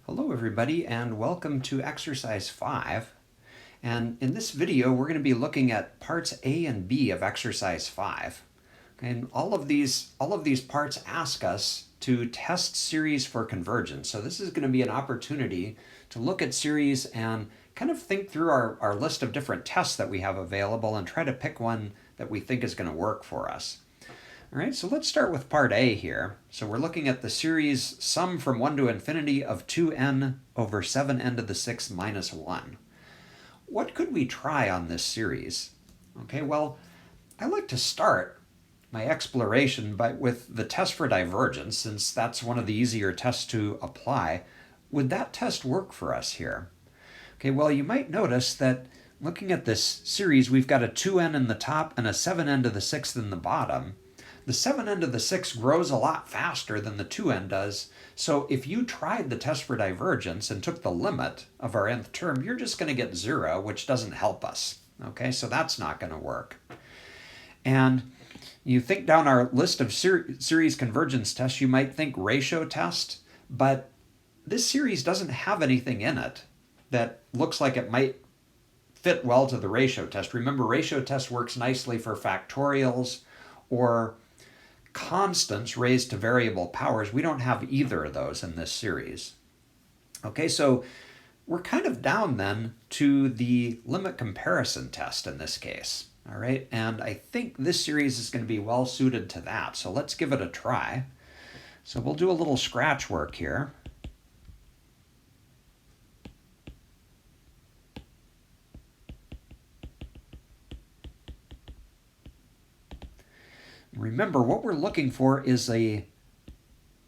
Hello everybody and welcome to exercise 5. And in this video we're going to be looking at parts A and B of exercise 5. And all of these parts ask us to test series for convergence. So this is going to be an opportunity to look at series and kind of think through our list of different tests that we have available and try to pick one that we think is going to work for us. All right, so let's start with part A here. So we're looking at the series sum from 1 to infinity of 2n over 7n to the 6th minus 1. What could we try on this series? Okay, well, I like to start my exploration with the test for divergence, since that's one of the easier tests to apply. Would that test work for us here? Okay, well, you might notice that looking at this series, we've got a 2n in the top and a 7n to the 6th in the bottom. The 7n to the 6th grows a lot faster than the 2n does, so if you tried the test for divergence and took the limit of our nth term, you're just going to get 0, which doesn't help us. Okay, so that's not going to work. And you think down our list of series convergence tests, you might think ratio test, but this series doesn't have anything in it that looks like it might fit well to the ratio test. Remember, ratio test works nicely for factorials or constants raised to variable powers. We don't have either of those in this series. Okay, so we're kind of down then to the limit comparison test in this case. All right, and I think this series is going to be well suited to that. So let's give it a try. So we'll do a little scratch work here. Remember, what we're looking for is a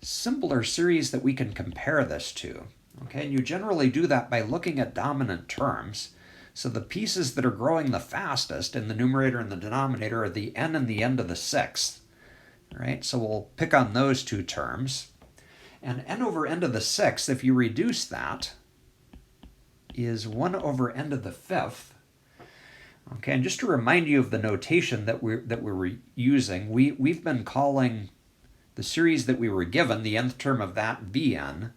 simpler series that we can compare this to. Okay, and you generally do that by looking at dominant terms. So the pieces that are growing the fastest in the numerator and the denominator are the n and the n to the 6th. All right, so we'll pick on those two terms. And n over n to the 6th, if you reduce that, is 1 over n to the 5th. Okay, and just to remind you of the notation that we're using, we've been calling the series that we were given, the nth term of that, bn.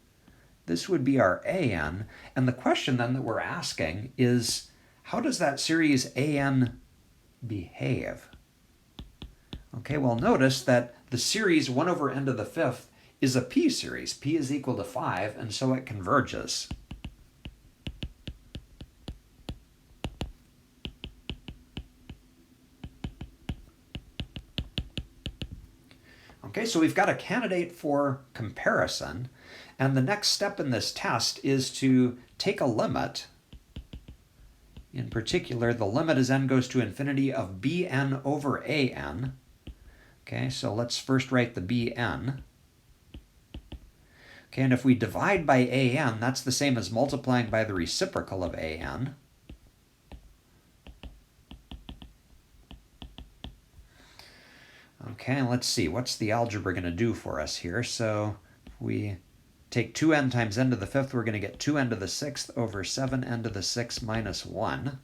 This would be our an, and the question then that we're asking is, how does that series an behave? Okay, well, notice that the series 1 over n to the 5th is a p series. P is equal to 5, and so it converges. Okay, so we've got a candidate for comparison, and the next step in this test is to take a limit. In particular, the limit as n goes to infinity of bn over an. Okay, so let's first write the bn. Okay, and if we divide by an, that's the same as multiplying by the reciprocal of an. Okay, let's see, what's the algebra going to do for us here? So if we take 2n times n to the 5th, we're going to get 2n to the 6th over 7n to the 6th minus 1.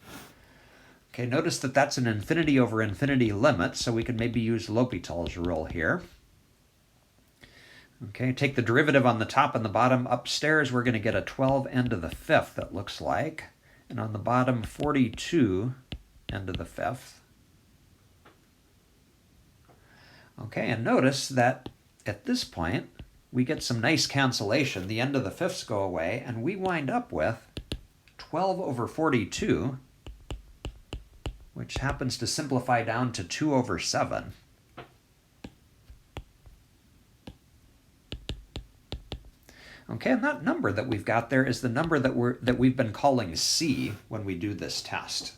Okay, notice that that's an infinity over infinity limit, so we can maybe use L'Hopital's rule here. Okay, take the derivative on the top and the bottom. Upstairs, we're going to get a 12n to the 5th, it looks like. And on the bottom, 42n to the 5th. Okay, and notice that at this point, we get some nice cancellation. The n to the 5ths go away, and we wind up with 12 over 42, which happens to simplify down to 2 over 7. Okay, and that number that we've got there is the number that we've been calling C when we do this test.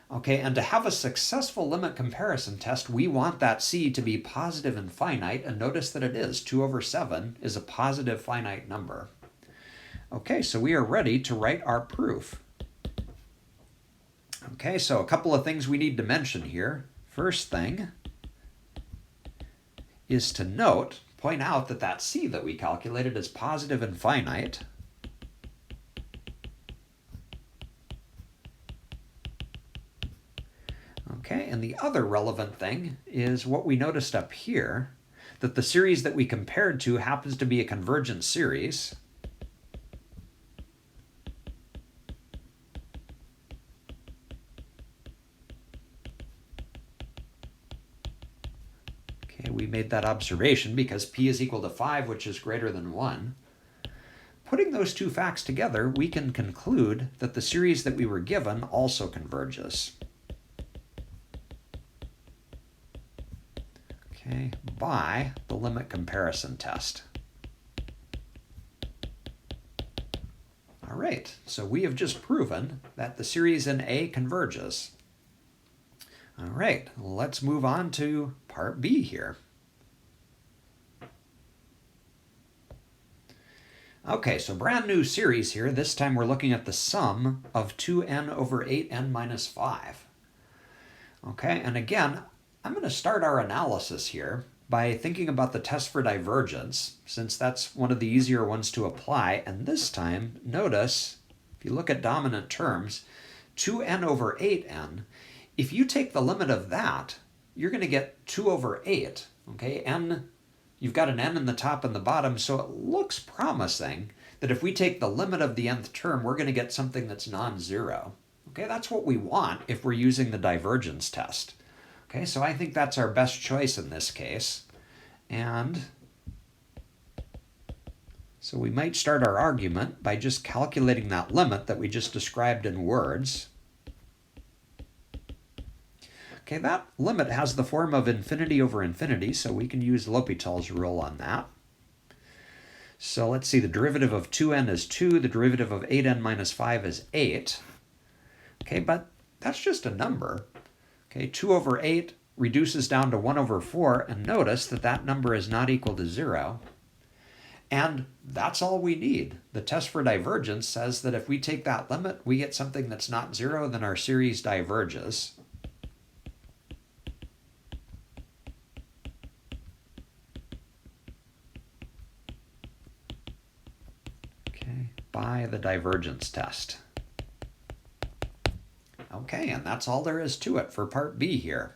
Okay, and to have a successful limit comparison test, we want that C to be positive and finite, and notice that it is. 2 over 7 is a positive finite number. Okay, so we are ready to write our proof. Okay, so a couple of things we need to mention here. First thing is to point out that C that we calculated is positive and finite. Okay, and the other relevant thing is what we noticed up here, that the series that we compared to happens to be a convergent series. made that observation because p is equal to 5, which is greater than 1. Putting those two facts together, we can conclude that the series that we were given also converges. Okay, by the limit comparison test. All right, so we have just proven that the series in A converges. All right, let's move on to part B here. Okay, so brand new series here. This time we're looking at the sum of 2n over 8n minus 5. Okay, and again, I'm going to start our analysis here by thinking about the test for divergence, since that's one of the easier ones to apply. And this time, notice, if you look at dominant terms, 2n over 8n, if you take the limit of that, you're going to get 2 over 8. Okay, n, you've got an n in the top and the bottom, so it looks promising that if we take the limit of the nth term, we're going to get something that's non-zero. Okay, that's what we want if we're using the divergence test. Okay, so I think that's our best choice in this case. And so we might start our argument by just calculating that limit that we just described in words. Okay, that limit has the form of infinity over infinity, so we can use L'Hopital's rule on that. So let's see, the derivative of 2n is 2, the derivative of 8n minus 5 is 8. Okay, but that's just a number. Okay, 2 over 8 reduces down to 1 over 4, and notice that that number is not equal to 0. And that's all we need. The test for divergence says that if we take that limit, we get something that's not 0, then our series diverges. Okay, by the divergence test. Okay, and that's all there is to it for part B here.